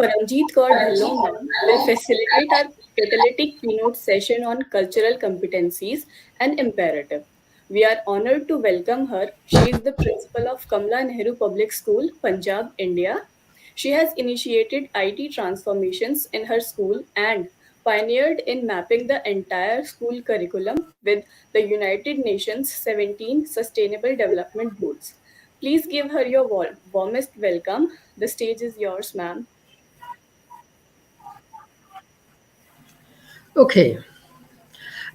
Paramjeet Kaur Dhillon ma'am will facilitate our catalytic keynote session on cultural competencies and imperative. We are honored to welcome her. She is the principal of Kamla Nehru Public School, Punjab, India. She has initiated IT transformations in her school and pioneered in mapping the entire school curriculum with the United Nations 17 Sustainable Development Goals. Please give her your warmest welcome. The stage is yours, ma'am. Okay,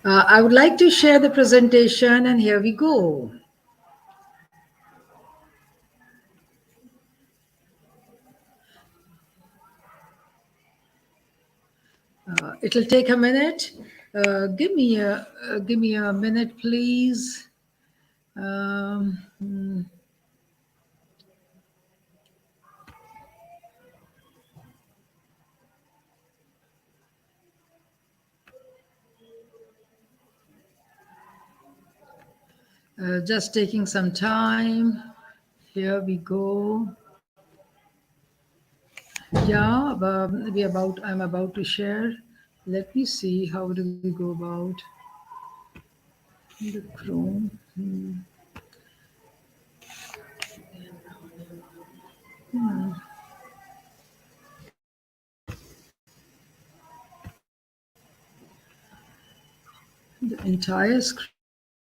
I would like to share the presentation, and here we go. It'll take a minute. Give me a minute, please. Um, hmm, just taking some time. Here we go. Yeah, I'm about to share. Let me see how do we go about the Chrome. The entire screen is sharing.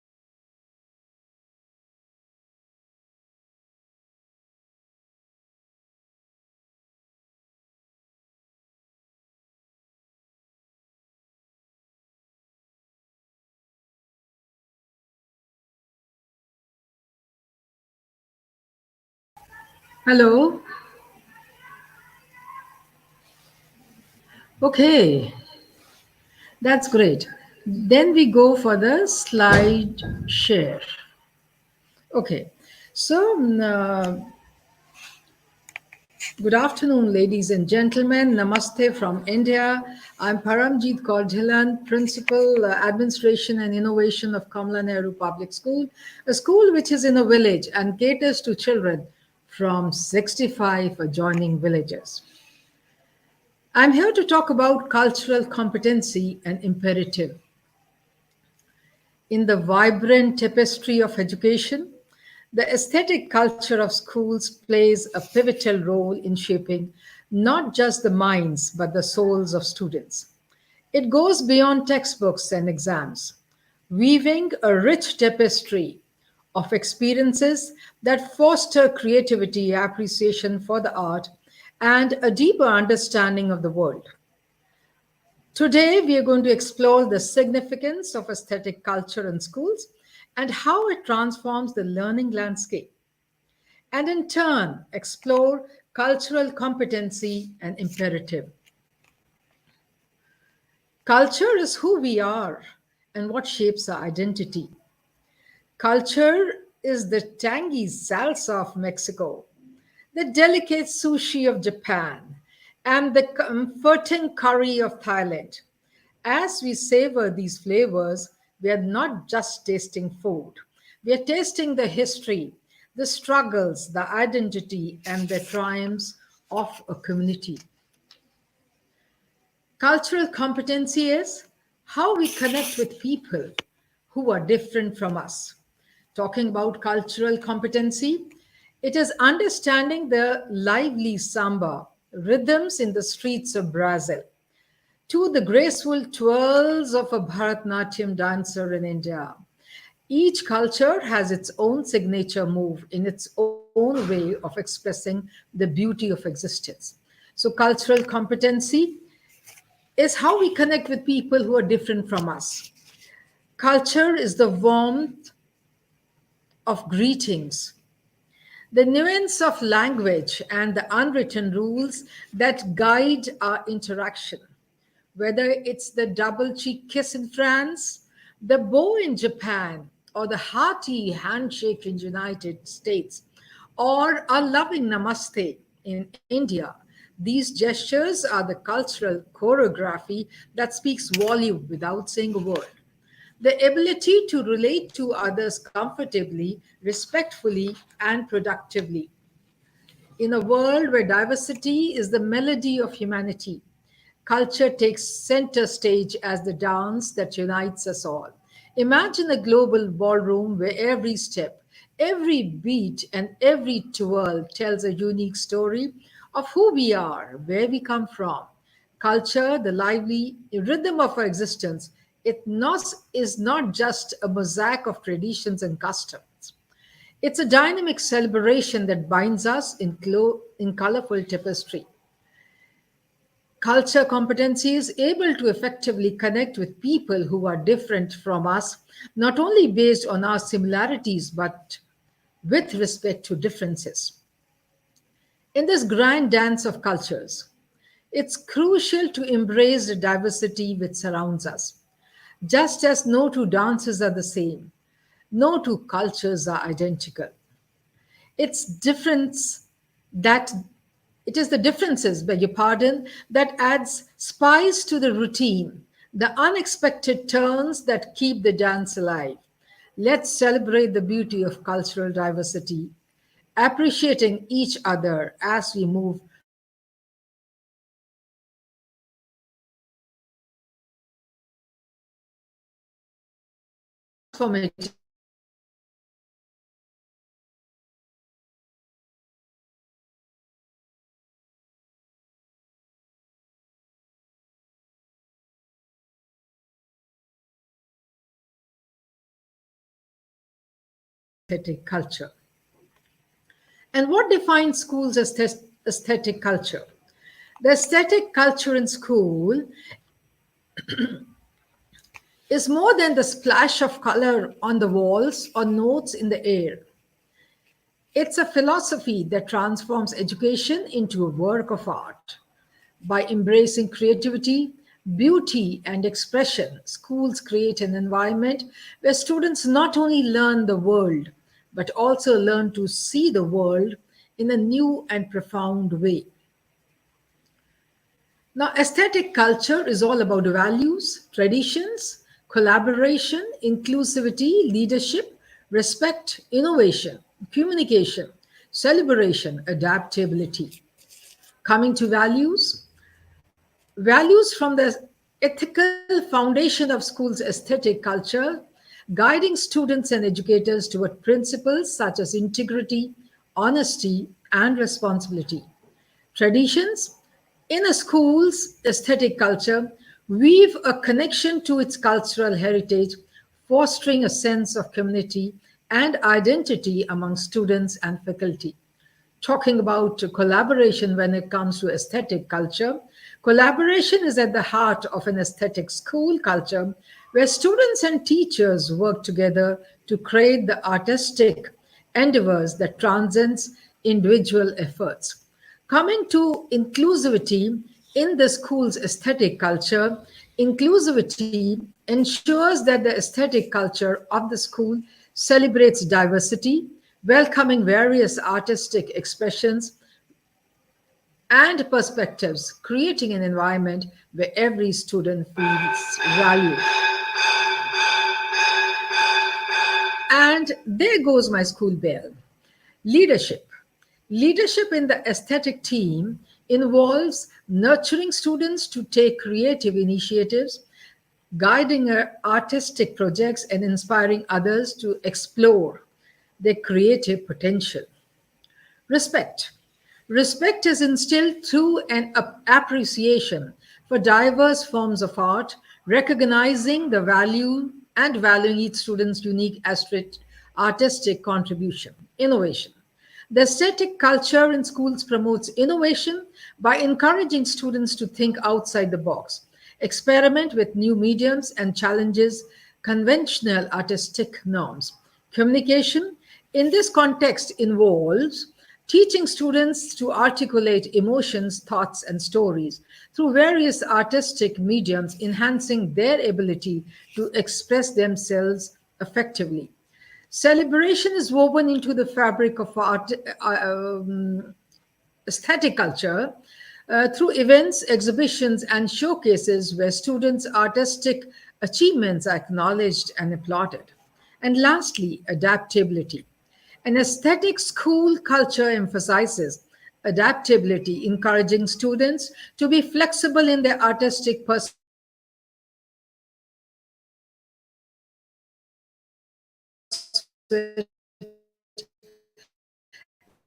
Hello. Okay, that's great. Then we go for the slide share. Okay, so good afternoon, ladies and gentlemen. Namaste from India. I'm Paramjeet Kaur Dhillon, Principal Administration and Innovation of Kamla Nehru Public School, a school which is in a village and caters to children from 65 adjoining villages. I'm here to talk about cultural competency and imperative. In the vibrant tapestry of education, the aesthetic culture of schools plays a pivotal role in shaping not just the minds but the souls of students. It goes beyond textbooks and exams, weaving a rich tapestry of experiences that foster creativity, appreciation for the art, and a deeper understanding of the world. Today, we are going to explore the significance of aesthetic culture in schools and how it transforms the learning landscape, and in turn, explore cultural competency and imperative. Culture is who we are and what shapes our identity. Culture is the tangy salsa of Mexico, the delicate sushi of Japan, and the comforting curry of Thailand. As we savor these flavors, we are not just tasting food, we are tasting the history, the struggles, the identity, and the triumphs of a community. Cultural competency is how we connect with people who are different from us. Talking about cultural competency, it is understanding the lively samba rhythms in the streets of Brazil to the graceful twirls of a Bharatnatyam dancer in India. Each culture has its own signature move in its own way of expressing the beauty of existence. So, cultural competency is how we connect with people who are different from us. Culture is the warmth of greetings, the nuance of language, and the unwritten rules that guide our interaction. Whether it's the double cheek kiss in France, the bow in Japan, or the hearty handshake in United States, or a loving namaste in India, these gestures are the cultural choreography that speaks volume without saying a word. The ability to relate to others comfortably, respectfully, and productively. In a world where diversity is the melody of humanity, culture takes center stage as the dance that unites us all. Imagine a global ballroom where every step, every beat, and every twirl tells a unique story of who we are, where we come from. Culture, the lively rhythm of our existence, is not just a mosaic of traditions and customs. It's a dynamic celebration that binds us in colorful tapestry. Culture competency is able to effectively connect with people who are different from us, not only based on our similarities, but with respect to differences. In this grand dance of cultures, it's crucial to embrace the diversity which surrounds us. Just as no two dances are the same, no two cultures are identical. It's difference that it is the differences, beg your pardon, that adds spice to the routine, the unexpected turns that keep the dance alive. Let's celebrate the beauty of cultural diversity, appreciating each other as we move from traditional to transformative aesthetic culture. And what defines schools' aesthetic culture? The aesthetic culture in school is more than the splash of color on the walls or notes in the air. It's a philosophy that transforms education into a work of art. By embracing creativity, beauty, and expression, schools create an environment where students not only learn the world, but also learn to see the world in a new and profound way. Now, aesthetic culture is all about values, traditions, collaboration, inclusivity, leadership, respect, innovation, communication, celebration, adaptability. Coming to values, values from the ethical foundation of schools' aesthetic culture, guiding students and educators toward principles such as integrity, honesty, and responsibility. Traditions in a school's aesthetic culture weave a connection to its cultural heritage, fostering a sense of community and identity among students and faculty. Talking about collaboration when it comes to aesthetic culture, collaboration is at the heart of an aesthetic school culture where students and teachers work together to create the artistic endeavors that transcends individual efforts. Coming to inclusivity in the school's aesthetic culture, inclusivity ensures that the aesthetic culture of the school celebrates diversity, welcoming various artistic expressions and perspectives, creating an environment where every student feels valued. And there goes my school bell. Leadership. Leadership in the aesthetic team involves nurturing students to take creative initiatives, guiding artistic projects, and inspiring others to explore their creative potential. Respect. Respect is instilled through an appreciation for diverse forms of art, recognizing the value and valuing each student's unique artistic contribution. Innovation. The aesthetic culture in schools promotes innovation by encouraging students to think outside the box, experiment with new mediums, and challenges conventional artistic norms. Communication in this context involves teaching students to articulate emotions, thoughts, and stories through various artistic mediums, enhancing their ability to express themselves effectively. Celebration is woven into the fabric of art, aesthetic culture through events, exhibitions, and showcases where students' artistic achievements are acknowledged and applauded. And lastly, adaptability. An aesthetic school culture emphasizes adaptability, encouraging students to be flexible in their artistic pursuits,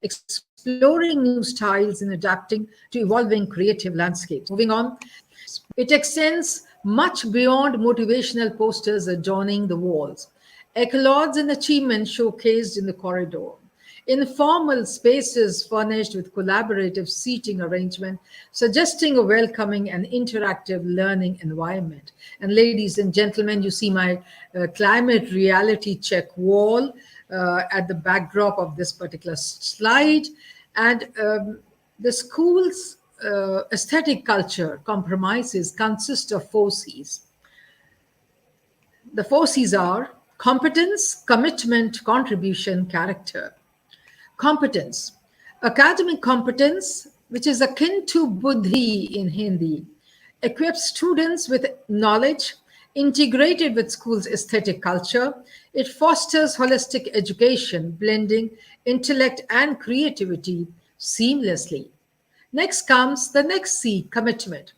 exploring new styles and adapting to evolving creative landscapes. Moving on, it extends much beyond motivational posters adorning the walls. Accolades and achievements showcased in the corridor. Informal spaces furnished with collaborative seating arrangement, suggesting a welcoming and interactive learning environment. And ladies and gentlemen, you see my climate reality check wall at the backdrop of this particular slide. And the school's aesthetic culture compromises consist of four C's. The four C's are competence, commitment, contribution, character. Competence. Academic competence, which is akin to buddhi in Hindi, equips students with knowledge integrated with school's aesthetic culture. It fosters holistic education, blending intellect and creativity seamlessly. Next comes the next C, commitment.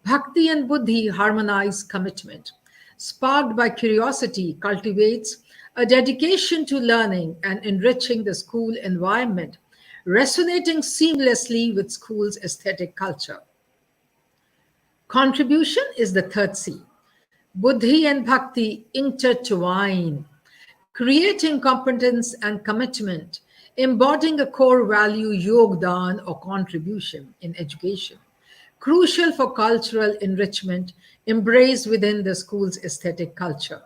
Bhakti and buddhi harmonize commitment. Sparked by curiosity, cultivates a dedication to learning and enriching the school environment, resonating seamlessly with school's aesthetic culture. Contribution is the third C. Buddhi and bhakti intertwine, creating competence and commitment, embodying a core value, yogdan or contribution in education, crucial for cultural enrichment, embraced within the school's aesthetic culture.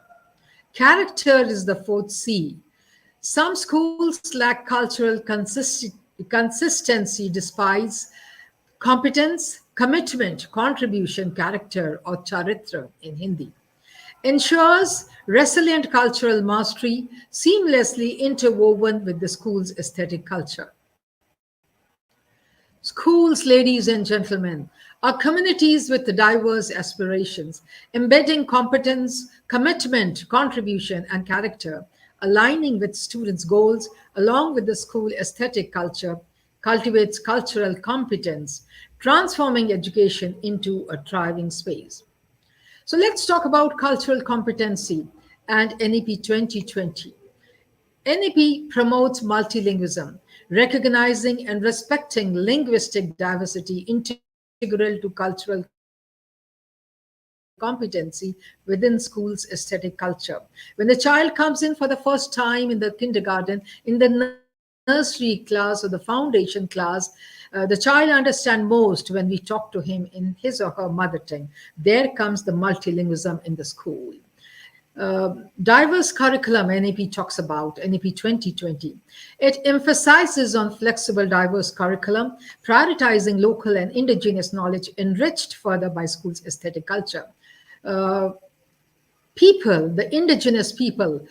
Character is the fourth C. Some schools lack cultural consistency despite competence, commitment, contribution, character, or charitra in Hindi. Ensures resilient cultural mastery seamlessly interwoven with the school's aesthetic culture. Schools, ladies and gentlemen, are communities with diverse aspirations, embedding competence, commitment, contribution, and character, aligning with students' goals along with the school aesthetic culture, cultivates cultural competence, transforming education into a thriving space. So let's talk about cultural competency and NEP 2020. NEP promotes multilingualism, recognizing and respecting linguistic diversity integral to cultural competency within school's aesthetic culture. When the child comes in for the first time in the kindergarten, in the nursery class or the foundation class, the child understands most when we talk to him in his or her mother tongue. There comes the multilingualism in the school. Diverse curriculum NEP talks about, NEP 2020. It emphasizes on flexible, diverse curriculum, prioritizing local and indigenous knowledge enriched further by school's aesthetic culture. Uh, People, the indigenous people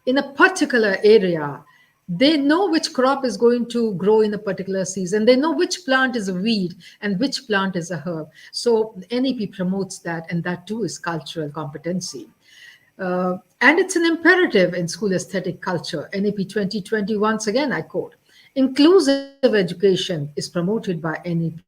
in a particular area, they know which crop is going to grow in a particular season. They know which plant is a weed and which plant is a herb. So NEP promotes that, and that too is cultural competency. And it's an imperative in school aesthetic culture. NEP 2020, once again, I quote, inclusive education is promoted by NEP.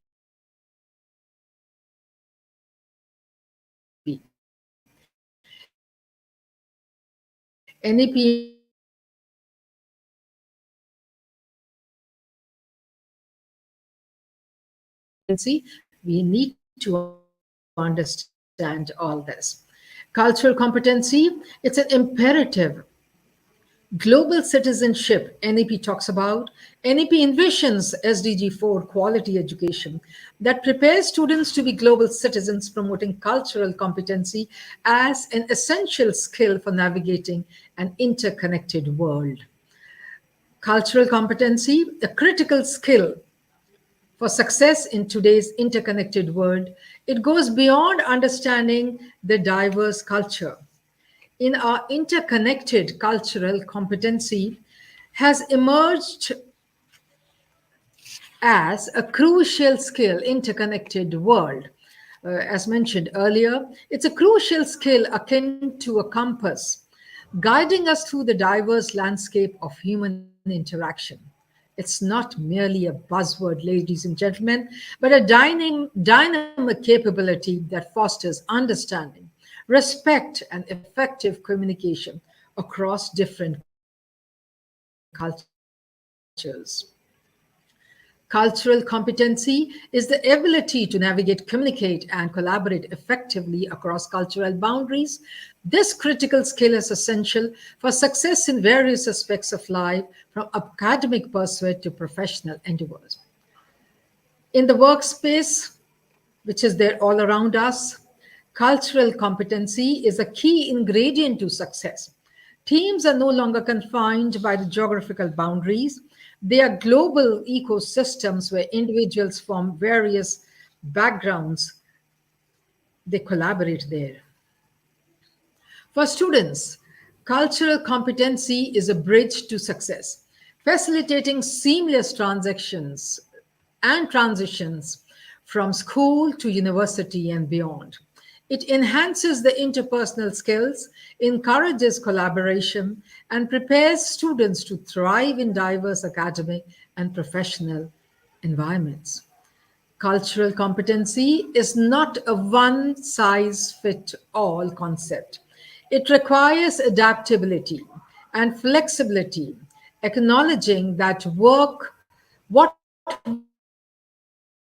We need to understand all this. Cultural competency, it's an imperative. Global citizenship, NEP talks about. NEP envisions SDG 4 quality education that prepares students to be global citizens, promoting cultural competency as an essential skill for navigating an interconnected world. Cultural competency, a critical skill for success in today's interconnected world. It goes beyond understanding the diverse culture. In our interconnected cultural competency has emerged as a crucial skill interconnected world. As mentioned earlier, it's a crucial skill akin to a compass, guiding us through the diverse landscape of human interaction. It's not merely a buzzword, ladies and gentlemen, but a dynamic capability that fosters understanding, respect, and effective communication across different cultures. Cultural competency is the ability to navigate, communicate, and collaborate effectively across cultural boundaries. This critical skill is essential for success in various aspects of life, from academic pursuit to professional endeavors. In the workspace, which is there all around us, cultural competency is a key ingredient to success. Teams are no longer confined by the geographical boundaries. They are global ecosystems where individuals from various backgrounds they collaborate there. For students, cultural competency is a bridge to success, facilitating seamless transactions and transitions from school to university and beyond. It enhances the interpersonal skills, encourages collaboration, and prepares students to thrive in diverse academic and professional environments. Cultural competency is not a one size fits all concept. It requires adaptability and flexibility, acknowledging that what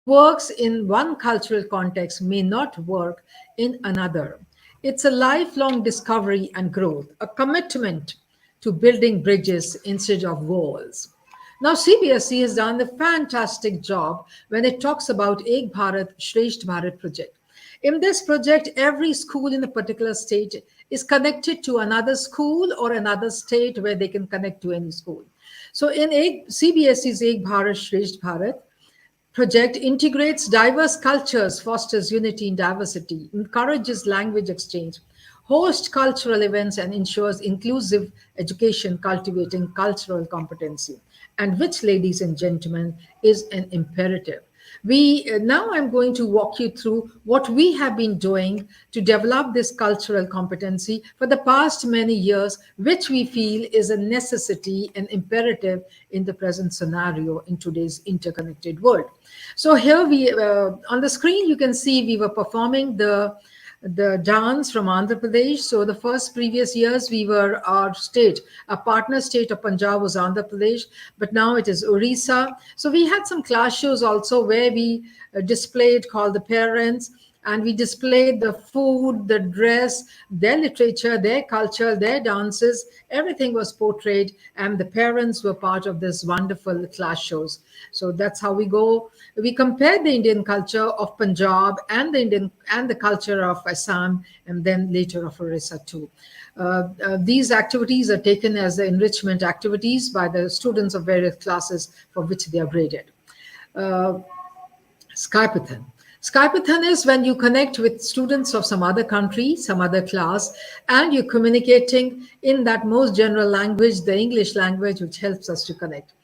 works in one cultural context may not work in another. It's a lifelong discovery and growth, a commitment to building bridges instead of walls. Now, CBSE has done a fantastic job when it talks about Ek Bharat, Shresht Bharat project. In this project, every school in a particular state is connected to another school or another state where they can connect to any school. So in CBSE's Ek Bharat, Shresht Bharat, project integrates diverse cultures, fosters unity in diversity, encourages language exchange, hosts cultural events, and ensures inclusive education, cultivating cultural competency, and which, ladies and gentlemen, is an imperative. We now I'm going to walk you through what we have been doing to develop this cultural competency for the past many years, which we feel is a necessity and imperative in the present scenario in today's interconnected world. So here we on the screen you can see we were performing the dance from Andhra Pradesh. So the first previous years we were our partner state of Punjab was Andhra Pradesh, but now it is Orissa. So we had some class shows also where we displayed called the parents, and we displayed the food, the dress, their literature, their culture, their dances. Everything was portrayed, and the parents were part of this wonderful class shows. So that's how we go. We compared the Indian culture of Punjab and the culture of Assam, and then later of Orissa too. These activities are taken as the enrichment activities by the students of various classes for which they are graded. Uh, Skypathon. Skypathon is when you connect with students of some other country, some other class, and you're communicating in that most general language, the English language, which helps us to connect.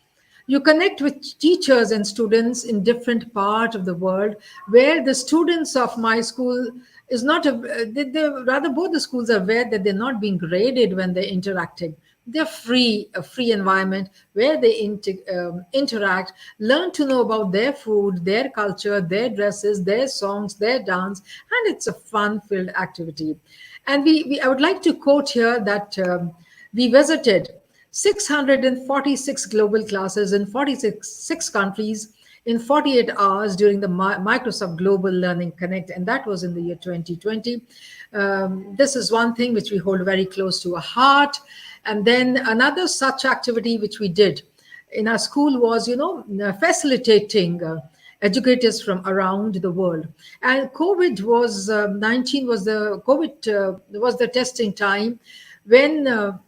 You connect with teachers and students in different parts of the world where the students of my school is not rather both the schools are aware that they're not being graded when they're interacting. They're free, a free environment where they interact, learn to know about their food, their culture, their dresses, their songs, their dance, and it's a fun-filled activity. And I would like to quote here that we visited 646 global classes in 46 countries in 48 hours during the Microsoft Global Learning Connect, and that was in the year 2020. This is one thing which we hold very close to our heart. And then another such activity which we did in our school was, facilitating educators from around the world. And COVID was 19 was the COVID was the testing time when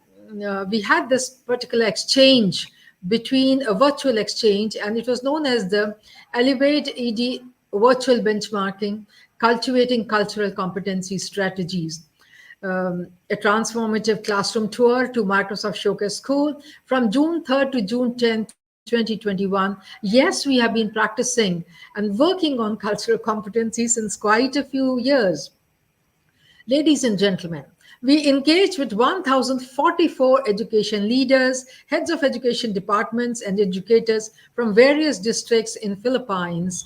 we had this particular exchange between a virtual exchange, and it was known as the Elevate ED Virtual Benchmarking, Cultivating Cultural Competency Strategies. A transformative classroom tour to Microsoft Showcase School from June 3rd to June 10th, 2021. Yes, we have been practicing and working on cultural competency since quite a few years. Ladies and gentlemen, We engaged with 1,044 education leaders, heads of education departments, and educators from various districts in Philippines,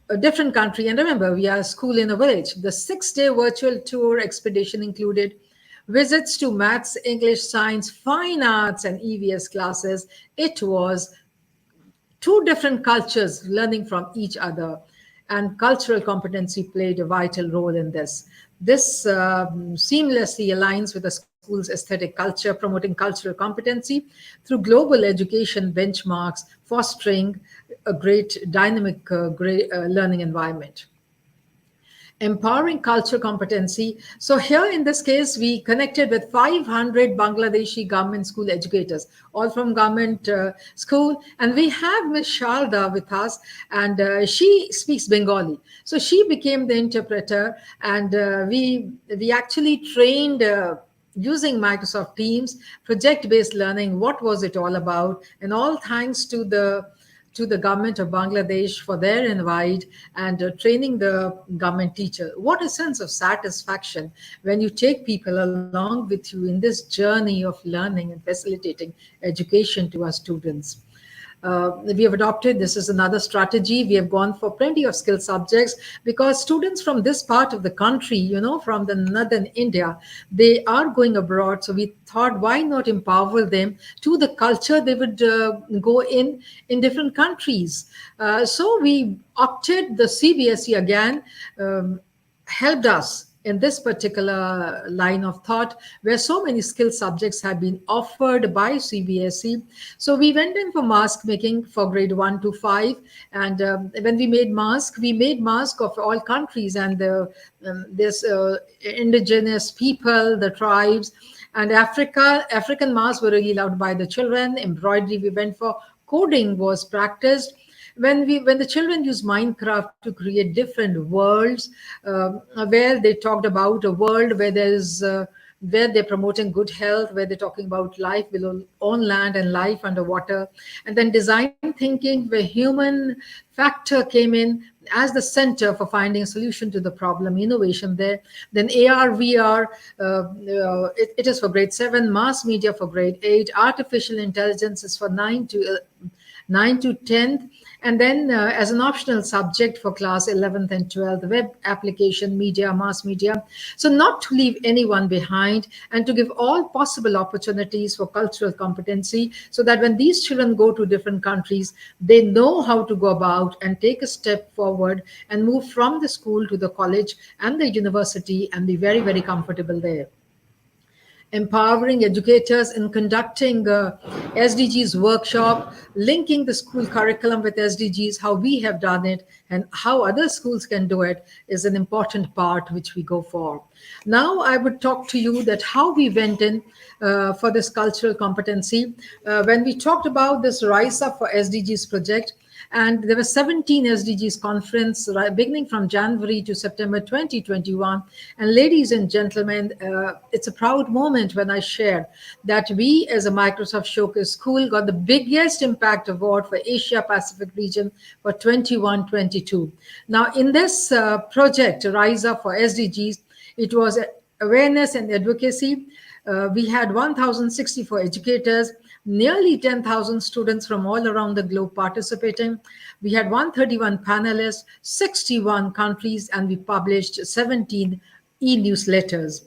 a different country. And remember, we are a school in a village. The 6-day virtual tour expedition included visits to maths, English, science, fine arts, and EVS classes. It was two different cultures learning from each other, and cultural competency played a vital role in this. This seamlessly aligns with the school's aesthetic culture, promoting cultural competency through global education benchmarks, fostering a great dynamic learning environment. Empowering culture competency. So here in this case, we connected with 500 Bangladeshi government school educators, all from government school. And we have Ms. Sharda with us, and she speaks Bengali. So she became the interpreter, and we actually trained using Microsoft Teams, project-based learning. What was it all about? And all thanks to the government of Bangladesh for their invite and training the government teacher. What a sense of satisfaction when you take people along with you in this journey of learning and facilitating education to our students. We have adopted, this is another strategy. We have gone for plenty of skill subjects because students from this part of the country, from the northern India, they are going abroad. So we thought, why not empower them to the culture they would go in different countries. So we opted the CBSE again, helped us in this particular line of thought where so many skill subjects have been offered by CBSE. So we went in for mask making for grade 1 to 5. And when we made mask of all countries and this indigenous people, the tribes, and African masks were really loved by the children. Embroidery we went for. Coding was practiced. When the children use Minecraft to create different worlds, where they talked about a world where where they're promoting good health, where they're talking about life below on land and life underwater, and then design thinking where human factor came in as the center for finding a solution to the problem, innovation there. Then AR, VR, it is for grade 7, mass media for grade 8, artificial intelligence is for 9 to 10th, and then as an optional subject for class 11th and 12th, web application, media, mass media. So not to leave anyone behind and to give all possible opportunities for cultural competency so that when these children go to different countries, they know how to go about and take a step forward and move from the school to the college and the university and be very, very comfortable there. Empowering educators in conducting SDGs workshop, linking the school curriculum with SDGs, how we have done it and how other schools can do it is an important part which we go for. Now I would talk to you that how we went in for this cultural competency. When we talked about this Rise Up for SDGs project, and there were 17 SDGs conference beginning from January to September 2021. And ladies and gentlemen, it's a proud moment when I share that we as a Microsoft Showcase School got the biggest impact award for Asia Pacific region for 21-22. Now in this project, Rise Up for SDGs, it was awareness and advocacy. We had 1,064 educators, nearly 10,000 students from all around the globe participating. We had 131 panelists, 61 countries, and we published 17 e-newsletters.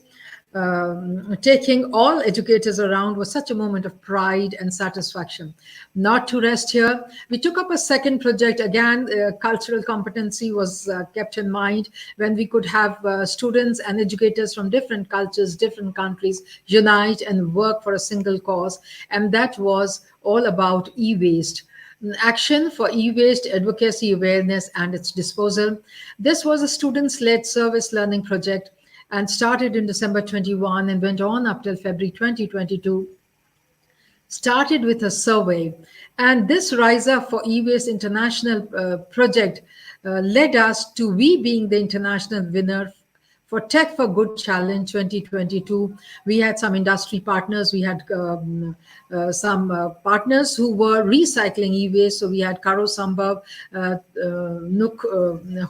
Taking all educators around was such a moment of pride and satisfaction. Not to rest here, we took up a second project. Again, cultural competency was kept in mind when we could have students and educators from different cultures, different countries unite and work for a single cause. And that was all about e-waste. Action for e-waste advocacy awareness and its disposal. This was a students-led service learning project and started in December 21 and went on up till February 2022. Started with a survey. And this Rise Up for E-Waste International project led us to we being the international winner For Tech for Good Challenge 2022, we had some industry partners. We had some partners who were recycling e-waste. So we had Karo Sambhav, Nook,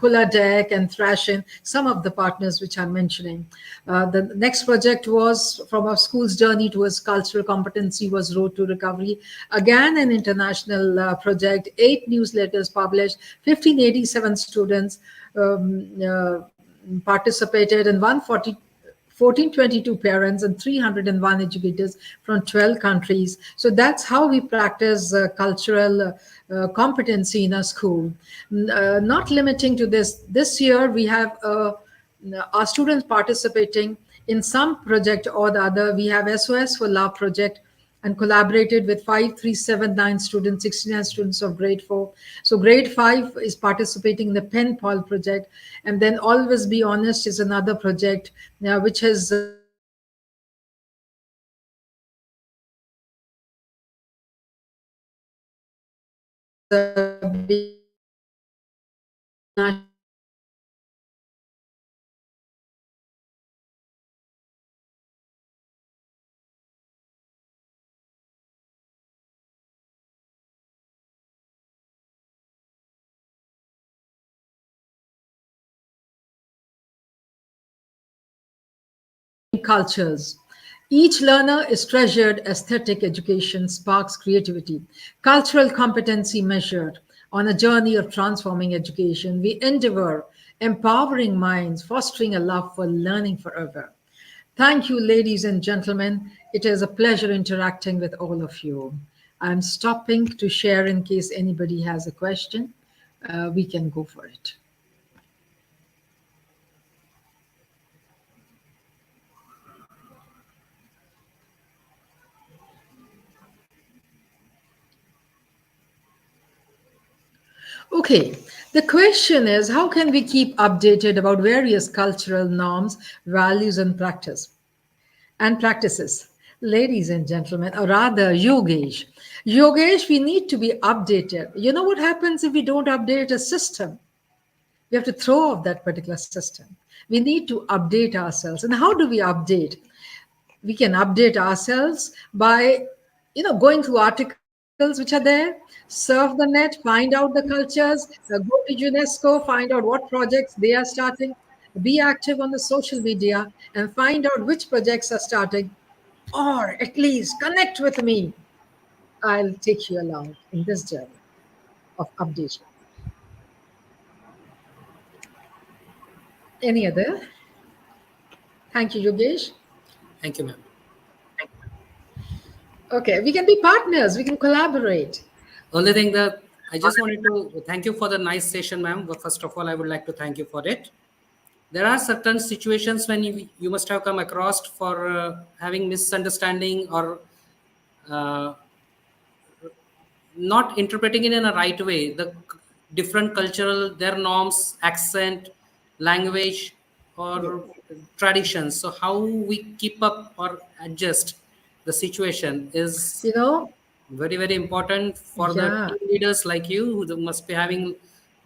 Hula Deck, and Thrashin, some of the partners which I'm mentioning. The next project was from our school's journey towards cultural competency was Road to Recovery. Again, an international project, 8 newsletters published, 1587 students participated, and 1422 parents and 301 educators from 12 countries. So that's how we practice cultural competency in a school. Not limiting to this year we have our students participating in some project or the other. We have SOS for Love project and collaborated with 5379 students, 69 students of grade 4. So grade 5 is participating in the Pen Pal project. And then Always Be Honest is another project which has cultures. Each learner is treasured. Aesthetic education sparks creativity. Cultural competency measured. On a journey of transforming education, we endeavor empowering minds, fostering a love for learning forever. Thank you, ladies and gentlemen. It is a pleasure interacting with all of you. I'm stopping to share in case anybody has a question. We can go for it. Okay, the question is how can we keep updated about various cultural norms, values, and practices? Ladies and gentlemen, or rather, Yogesh, we need to be updated. You know what happens if we don't update a system? We have to throw off that particular system. We need to update ourselves. And how do we update? We can update ourselves by going through articles which are there, surf the net, find out the cultures, go to UNESCO, find out what projects they are starting, be active on the social media, and find out which projects are starting, or at least connect with me. I'll take you along in this journey of updation. Any other? Thank you, Yogesh. Thank you, ma'am. Okay, we can be partners, we can collaborate. Only thing that I just wanted to thank you for the nice session, ma'am. But first of all, I would like to thank you for it. There are certain situations when you must have come across for having misunderstanding or uh, not interpreting it in a right way. The different cultural, their norms, accent, language, Yes. or traditions. So how we keep up or adjust the situation is You know, very very important for the yeah. team leaders like you who must be having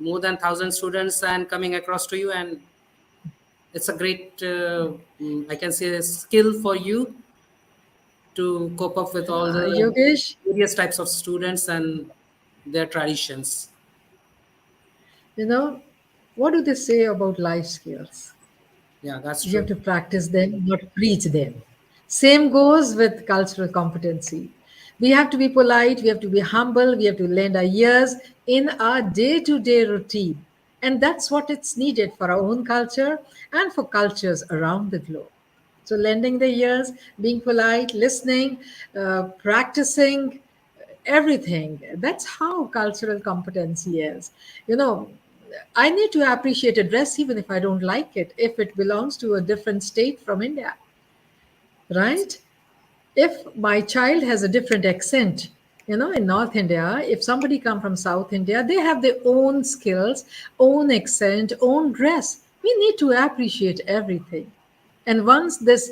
more than 1,000 students and coming across to you, and it's a great I can say a skill for you to cope up with all the Yogesh, various types of students and their traditions. you know, what do they say about life skills? Yeah, that's You have true. to practice them, not preach them. Same goes with cultural competency. We have to be polite, we have to be humble, we have to lend our ears in our day to day routine. And that's what it's needed for our own culture and for cultures around the globe. So, lending the ears, being polite, listening, practicing everything. That's how cultural competency is. You know, I need to appreciate a dress even if I don't like it, if it belongs to a different state from India, right? If my child has a different accent, in North India, if somebody come from South India, they have their own skills, own accent, own dress. We need to appreciate everything. And once this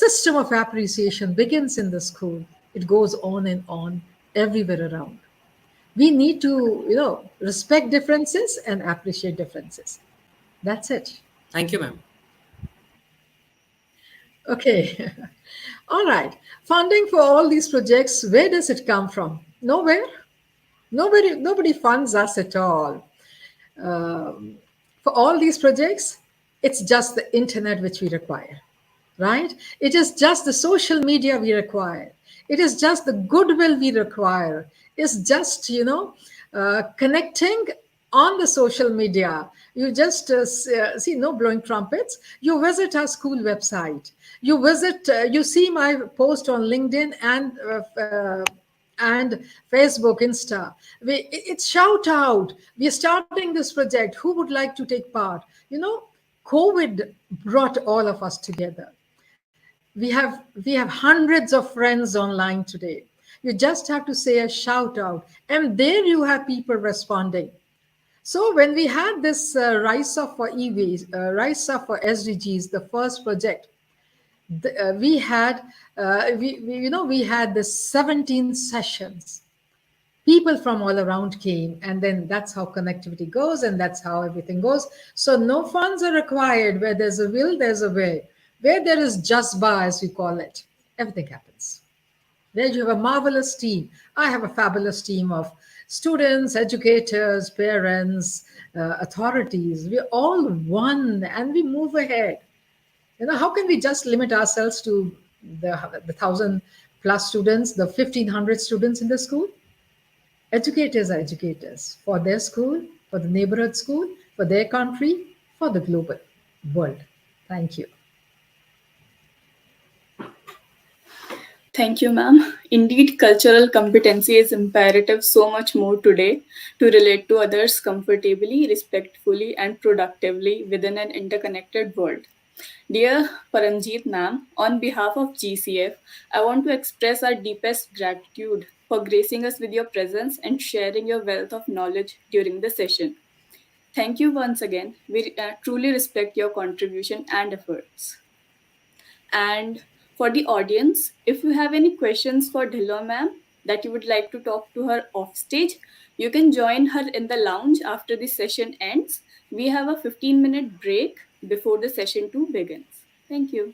system of appreciation begins in the school, it goes on and on everywhere around. We need to respect differences and appreciate differences. That's it. Thank you, ma'am. Okay. All right. Funding for all these projects, where does it come from? Nowhere. Nobody funds us at all. Um, for all these projects, it's just the internet which we require, right? It is just the social media we require. It is just the goodwill we require. It's just, connecting on the social media. You just see, no blowing trumpets. You visit our school website. You see my post on LinkedIn and Facebook, Insta. It's shout out. We are starting this project. Who would like to take part? COVID brought all of us together. We have hundreds of friends online today. You just have to say a shout out, and there you have people responding. So when we had this rise up for EVs, rise up for SDGs, the first project, we had we had the 17 sessions. People from all around came, and then that's how connectivity goes, and that's how everything goes. So no funds are required. Where there's a will, there's a way. Where there is just bar, as we call it, everything happens. There you have a marvelous team. I have a fabulous team of students, educators, parents, authorities. We're all one, and we move ahead. How can we just limit ourselves to the 1,000+ students, the 1,500 students in the school? Educators are educators for their school, for the neighborhood school, for their country, for the global world. Thank you. Thank you, ma'am. Indeed, cultural competency is imperative so much more today to relate to others comfortably, respectfully, and productively within an interconnected world. Dear Paramjeet ma'am, on behalf of GCF, I want to express our deepest gratitude for gracing us with your presence and sharing your wealth of knowledge during the session. Thank you once again. We truly respect your contribution and efforts. And for the audience, if you have any questions for Dhillon ma'am that you would like to talk to her off stage, you can join her in the lounge after the session ends. We have a 15-minute break before the session 2 begins. Thank you.